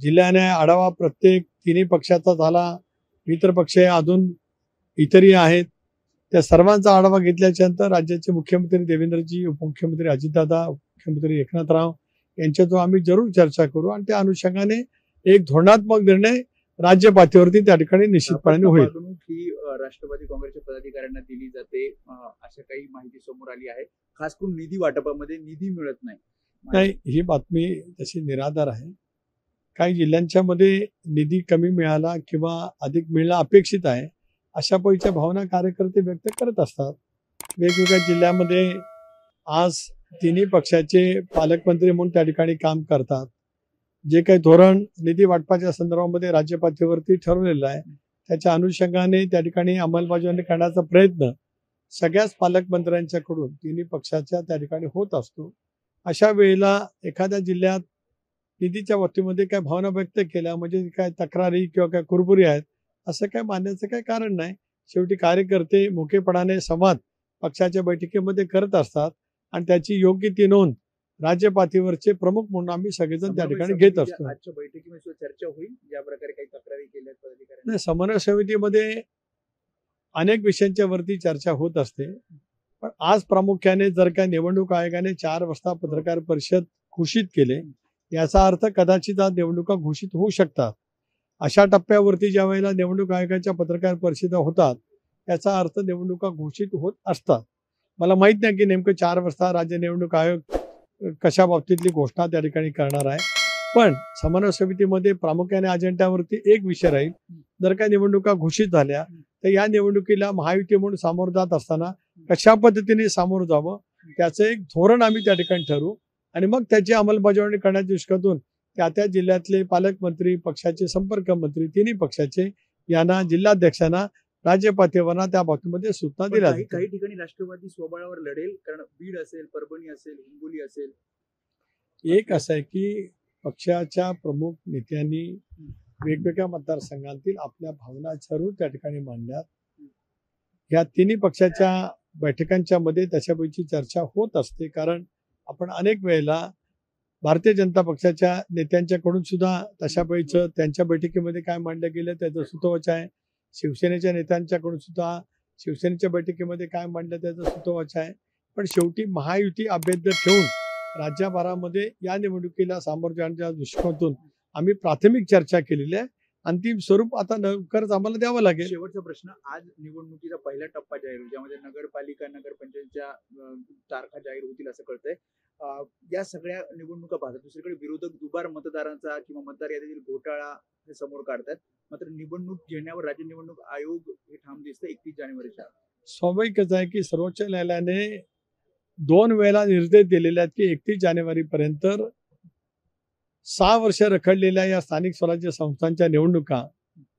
जिल्ह्याने आढावा प्रत्येक तिन्ही पक्षाचा झाला, मित्र पक्ष अजून इतरही आहेत. त्या सर्वांचा आढावा घेतल्याच्या नंतर राज्याचे मुख्यमंत्री देवेंद्रजी, उपमुख्यमंत्री अजितदादा, मुख्यमंत्री एकनाथराव यांच्याजवळ आम्ही जरूर चर्चा करू आणि त्या अनुषंगाने एक धोरणात्मक निर्णय राज्य पातळीवरती त्या ठिकाणी निश्चितपणे होईल. ही राष्ट्रवादी काँग्रेसच्या पदाधिकाऱ्यांना दिली जाते अशा काही माहिती समोर आली आहे. खास करून निधी वाटपामध्ये निधी मिळत नाही, ही बातमी तशी निराधार आहे. काही जिल्ह्यांच्या मध्ये निधी कमी मिळाला किंवा अधिक मिळणं अपेक्षित आहे अशा पैच्या भावना कार्यकर्ते व्यक्त करत असतात. वेगवेगळ्या जिल्ह्यामध्ये आज तिन्ही पक्षाचे पालकमंत्री म्हणून त्या ठिकाणी काम करतात. जे काही धोरण निधी वाटपाच्या संदर्भामध्ये राज्य पातळीवरती ठरवलेलं आहे त्याच्या अनुषंगाने त्या ठिकाणी अंमलबजावणी करण्याचा प्रयत्न सगळ्याच पालकमंत्र्यांच्याकडून तिन्ही पक्षाच्या त्या ठिकाणी होत असतो. अशा वेळेला एखाद्या जिल्ह्यात निधीच्या बाबतीमध्ये काय भावना व्यक्त केल्या म्हणजे काय तक्रारी किंवा काय कुरबुरी आहेत असं काय मानण्याचं काही कारण नाही. शेवटी कार्यकर्ते मोकेपणाने संवाद पक्षाच्या बैठकीमध्ये करत असतात आणि त्याची योग्य ती नोंद राज्य पातळीवरचे प्रमुख म्हणून आम्ही सगळेजण त्या ठिकाणी घेत असतो. आजच्या बैठकीमध्ये चर्चा होईल ज्या प्रकारे काही तक्रारी केल्या नाही, समन्वय समितीमध्ये अनेक विषयांच्या वरती चर्चा होत असते. पण आज प्रामुख्याने जर का निवडणूक आयोगाने 4 वाजता पत्रकार परिषद घोषित केले याचा अर्थ कदाचित आज निवडणुका घोषित होऊ शकतात. अशा टप्प्यावरती ज्या वेळेला निवडणूक आयोगाच्या पत्रकार परिषदा होतात याचा अर्थ निवडणुका घोषित होत असतात. मला माहित नाही की नेमकं 4 वाजता राज्य निवडणूक आयोग कशा बाबतीतली घोषणा त्या ठिकाणी करणार आहे. पण समन्वय समितीमध्ये प्रामुख्याने अजेंड्यावरती एक विषय राहील. जर का निवडणुका घोषित झाल्या तर या निवडणुकीला महायुती म्हणून सामोरं जात असताना कशा पद्धतीने सामोरं जावं त्याचं एक धोरण आम्ही त्या ठिकाणी ठरवू आणि मग त्याची अंमलबजावणी करण्याच्या दृष्टीतून त्या जिल्ह्यातले पालकमंत्री, पक्षाचे संपर्क मंत्री, तिन्ही पक्षाचे यांना, जिल्हाध्यक्षांना, राज्य पातळीवरना त्या बाबतीमध्ये सूचना दिल्या. काही ठिकाणी राष्ट्रवादी स्वबळावर लढेल कारण बीड असेल, परभणी असेल, हिंगोली असेल. एक असं आहे की पक्षाच्या प्रमुख नेत्यांनी वेगवेगळ्या मतदारसंघातील आपल्या भावना जरूर त्या ठिकाणी मांडल्यात. या तिन्ही पक्षाच्या बैठकांच्या मध्ये त्याच्यापैकी चर्चा होत असते. कारण आपण अनेक वेळेला भारतीय जनता पक्षाच्या नेत्यांच्याकडून सुद्धा तशापैकीचं त्यांच्या बैठकीमध्ये काय मांडलं गेलं त्याचं सुतोवाच आहे. शिवसेनेच्या नेत्यांच्याकडून सुद्धा शिवसेनेच्या बैठकीमध्ये काय मांडलं त्याचं सुतोवाच आहे. पण शेवटी महायुती अभेद्य ठेवून राज्यभरामध्ये या निवडणुकीला सामोरं जाण्याच्या दृष्टिकोनातून आम्ही प्राथमिक चर्चा केलेली आहे. अंतिम स्वरूप आता लवकरच आम्हाला द्यावं लागेल. शेवटचा प्रश्न, आज निवडणुकीचा पहिला टप्पा जाहीर होईल ज्यामध्ये नगरपालिका, नगरपंचायतच्या तारखा जाहीर होतील असं कळतंय. या सगळ्या निवडणुका पाहतात दुसरीकडे विरोधक दुबार मतदारांचा किंवा मतदार यादीतील घोटाळा हे समोर काढतात. मात्र निवडणूक घेण्यावर राज्य निवडणूक आयोग हे ठाम दिसतं 31 जानेवारीच्या. स्वाभाविकच आहे की सर्वोच्च न्यायालयाने 2 वेळेला निर्देश दिलेले आहेत की 31 जानेवारीपर्यंत 6 वर्ष रखडलेल्या या स्थानिक स्वराज्य संस्थांच्या निवडणुका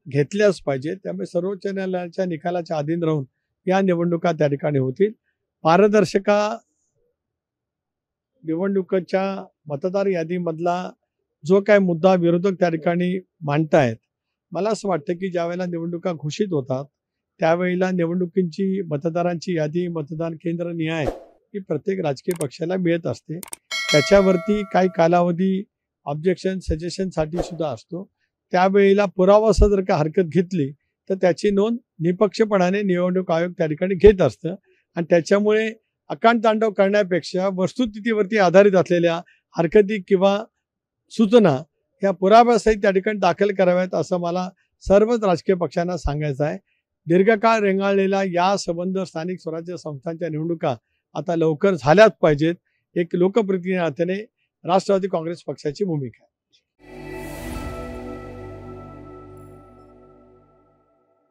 घेतल्याच पाहिजे. त्यामुळे सर्वोच्च न्यायालयाच्या निकालाच्या अधीन राहून या निवडणुका त्या ठिकाणी होतील. पारदर्शका निवडणुकीच्या मतदार यादीमधला जो काय मुद्दा विरोधक त्या ठिकाणी मांडतायत, मला असं वाटतं की ज्या वेळेला निवडणुका घोषित होतात त्यावेळेला निवडणुकींची मतदारांची यादी मतदान केंद्र निहाय ही प्रत्येक राजकीय पक्षाला मिळत असते. त्याच्यावरती काही कालावधी ऑब्जेक्शन सजेशनसाठी सुद्धा असतो. त्यावेळेला पुरावा जर का हरकत घेतली तर त्याची नोंद निपक्षपणाने निवडणूक आयोग त्या ठिकाणी घेत असतं आणि त्याच्यामुळे अकांडतांडव करण्यापेक्षा वस्तुस्थितीवरती आधारित असलेल्या हरकती किंवा सूचना या पुराव्यासहित त्या ठिकाणी दाखल कराव्यात असं मला सर्वच राजकीय पक्षांना सांगायचं आहे. दीर्घकाळ रेंगाळलेला या संबंध स्थानिक स्वराज्य संस्थांच्या निवडणुका आता लवकर झाल्याच पाहिजेत. एक लोकप्रतिनिधी नात्याने राष्ट्रवादी काँग्रेस पक्षाची भूमिका आहे.